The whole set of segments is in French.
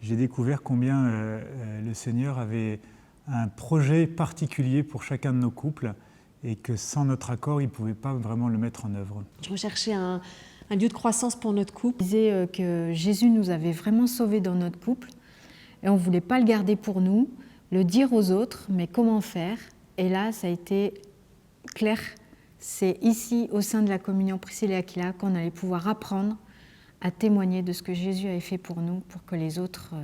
j'ai découvert combien le Seigneur avait un projet particulier pour chacun de nos couples et que sans notre accord, il ne pouvait pas vraiment le mettre en œuvre. Je recherchais un lieu de croissance pour notre couple. Je disais que Jésus nous avait vraiment sauvés dans notre couple et on ne voulait pas le garder pour nous, le dire aux autres, mais comment faire? Et là, ça a été clair. C'est ici, au sein de la communion Priscilla et Aquila, qu'on allait pouvoir apprendre à témoigner de ce que Jésus avait fait pour nous, pour que les autres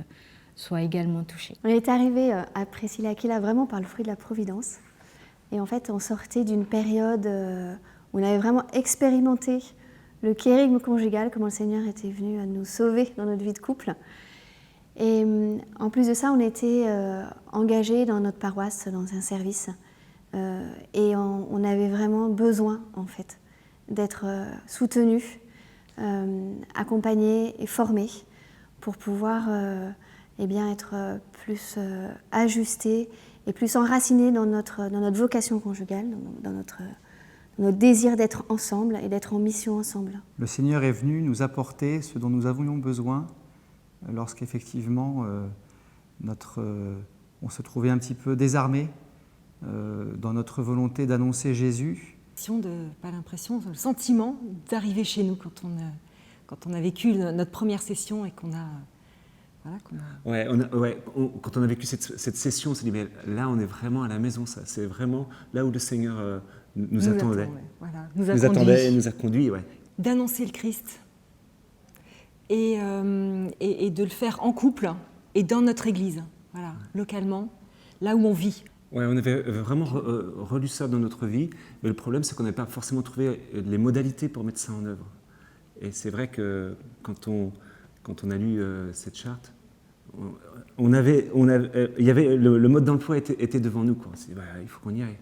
soient également touchés. On est arrivé à Priscilla et Aquila vraiment par le fruit de la providence. Et en fait, on sortait d'une période où on avait vraiment expérimenté le kérygme conjugal, comment le Seigneur était venu à nous sauver dans notre vie de couple. Et en plus de ça, on était engagés dans notre paroisse, dans un service. Et on avait vraiment besoin, en fait, d'être soutenus, accompagnés et formés pour pouvoir eh bien, être plus ajustés et plus enracinés dans notre vocation conjugale, dans notre désir d'être ensemble et d'être en mission ensemble. Le Seigneur est venu nous apporter ce dont nous avions besoin lorsqu'effectivement on se trouvait un petit peu désarmé dans notre volonté d'annoncer Jésus. Pas l'impression, le sentiment d'arriver chez nous quand on a vécu notre première session et qu'on a... Quand on a vécu cette session, on s'est dit, mais là, on est vraiment à la maison, ça. C'est vraiment là où le Seigneur nous attendait. Nous attendait et nous a conduits. Ouais. D'annoncer le Christ et de le faire en couple et dans notre Église, voilà, localement, là où on vit. Ouais, on avait vraiment relu ça dans notre vie, mais le problème, c'est qu'on n'avait pas forcément trouvé les modalités pour mettre ça en œuvre. Et c'est vrai que quand on a lu cette charte, il y avait le mode d'emploi était devant nous, quoi. Il faut qu'on y aille.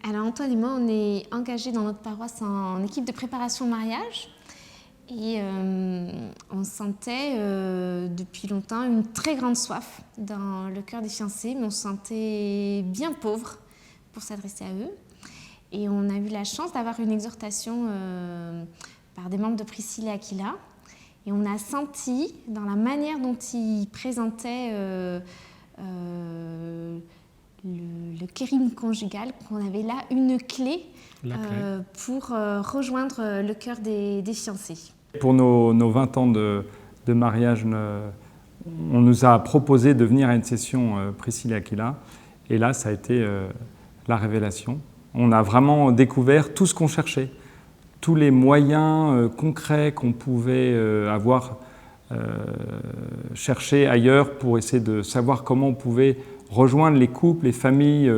Alors Antoine et moi, on est engagés dans notre paroisse en équipe de préparation au mariage. Et on sentait depuis longtemps une très grande soif dans le cœur des fiancés, mais on se sentait bien pauvres pour s'adresser à eux. Et on a eu la chance d'avoir une exhortation par des membres de Priscilla et Aquila. Et on a senti, dans la manière dont ils présentaient le kérygme conjugal, qu'on avait là une clé pour rejoindre le cœur des fiancés. Pour nos 20 ans de mariage, on nous a proposé de venir à une session Priscilla et Aquila. Et là, ça a été la révélation. On a vraiment découvert tout ce qu'on cherchait. Tous les moyens concrets qu'on pouvait avoir cherchés ailleurs pour essayer de savoir comment on pouvait rejoindre les couples, les familles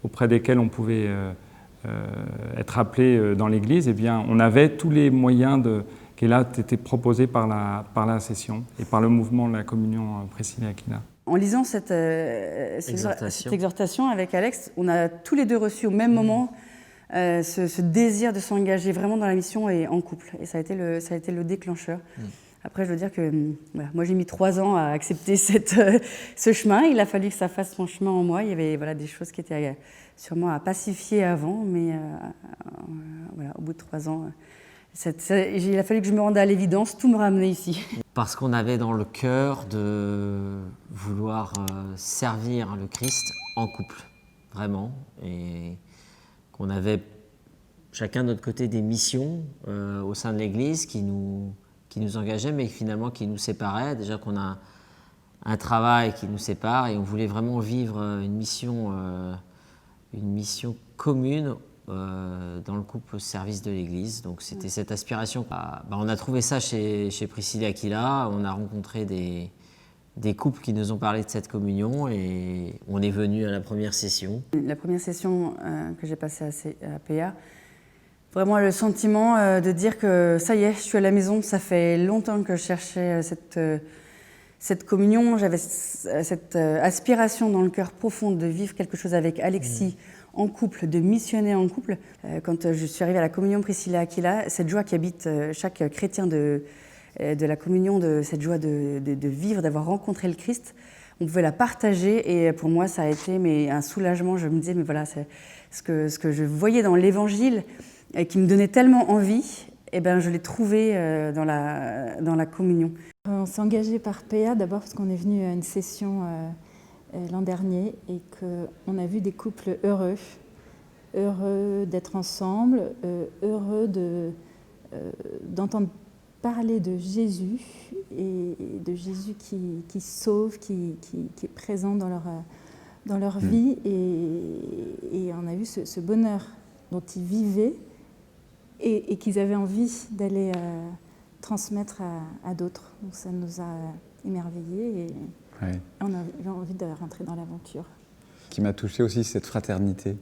auprès desquelles on pouvait être appelé dans l'Église. Eh bien, on avait tous les moyens qui là étaient proposés par la session et par le mouvement de la communion Priscilla et Aquila. En lisant cette exhortation avec Alex, on a tous les deux reçu au même moment ce désir de s'engager vraiment dans la mission et en couple. Et ça a été le déclencheur. Après, je veux dire que voilà, moi, j'ai mis 3 ans à accepter ce chemin. Il a fallu que ça fasse son chemin en moi. Il y avait des choses qui étaient sûrement à pacifier avant, mais au bout de 3 ans, il a fallu que je me rende à l'évidence, tout me ramenait ici. Parce qu'on avait dans le cœur de vouloir servir le Christ en couple, vraiment, et qu'on avait chacun de notre côté des missions au sein de l'Église qui nous engageaient, mais finalement qui nous séparaient. Déjà qu'on a un travail qui nous sépare et on voulait vraiment vivre une mission commune dans le couple au service de l'Église. Donc c'était cette aspiration. On a trouvé ça chez Priscilla et Aquila. On a rencontré des couples qui nous ont parlé de cette communion et on est venu à la première session. La première session que j'ai passée à PA, vraiment le sentiment de dire que ça y est, je suis à la maison. Ça fait longtemps que je cherchais cette communion. J'avais cette aspiration dans le cœur profond de vivre quelque chose avec Alexis en couple, de missionner en couple. Quand je suis arrivée à la communion Priscilla et Aquila, cette joie qui habite chaque chrétien de la communion, de cette joie de vivre, d'avoir rencontré le Christ, on pouvait la partager et pour moi ça a été un soulagement. Je me disais mais voilà, c'est ce que je voyais dans l'Évangile et qui me donnait tellement envie, et je l'ai trouvé dans la communion. On s'est engagé par PA d'abord parce qu'on est venu à une session l'an dernier et qu'on a vu des couples heureux d'être ensemble, heureux d'entendre parler de Jésus et de Jésus qui sauve, qui est présent dans leur vie et on a vu ce bonheur dont ils vivaient et qu'ils avaient envie d'aller transmettre à d'autres. Donc ça nous a émerveillés et on a envie de rentrer dans l'aventure. Ce qui m'a touché aussi, cette fraternité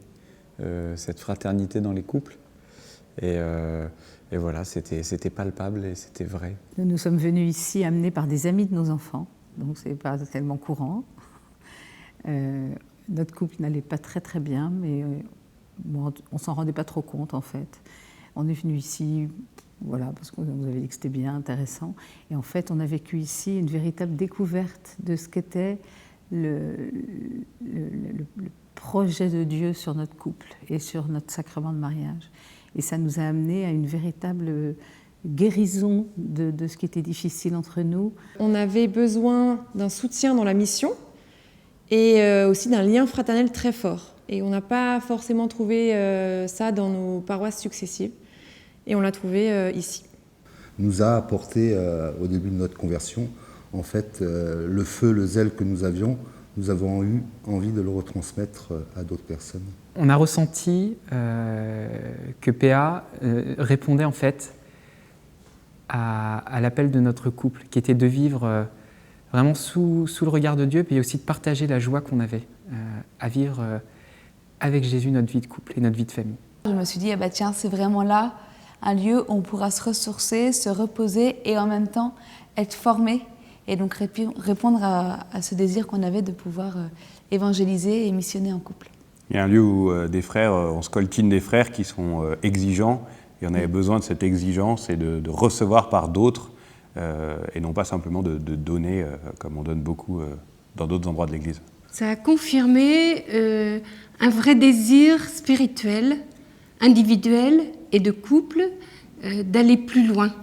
dans les couples. Et voilà, c'était palpable et c'était vrai. Nous sommes venus ici amenés par des amis de nos enfants, donc c'est pas tellement courant. Notre couple n'allait pas très très bien, mais bon, on s'en rendait pas trop compte en fait. On est venu ici, voilà, parce qu'on nous avait dit que c'était bien, intéressant. Et en fait, on a vécu ici une véritable découverte de ce qu'était le projet de Dieu sur notre couple et sur notre sacrement de mariage. Et ça nous a amené à une véritable guérison de ce qui était difficile entre nous. On avait besoin d'un soutien dans la mission et aussi d'un lien fraternel très fort. Et on n'a pas forcément trouvé ça dans nos paroisses successives. Et on l'a trouvé ici. Nous a apporté au début de notre conversion, en fait, le feu, le zèle que nous avons eu envie de le retransmettre à d'autres personnes. On a ressenti que PA répondait en fait à l'appel de notre couple, qui était de vivre vraiment sous le regard de Dieu, puis aussi de partager la joie qu'on avait à vivre avec Jésus notre vie de couple et notre vie de famille. Je me suis dit, ah bah tiens, c'est vraiment là un lieu où on pourra se ressourcer, se reposer et en même temps être formé et donc répondre à ce désir qu'on avait de pouvoir évangéliser et missionner en couple. Il y a un lieu où des frères, on scoltine des frères qui sont exigeants et on avait besoin de cette exigence et de recevoir par d'autres et non pas simplement de donner comme on donne beaucoup dans d'autres endroits de l'Église. Ça a confirmé un vrai désir spirituel, individuel et de couple d'aller plus loin.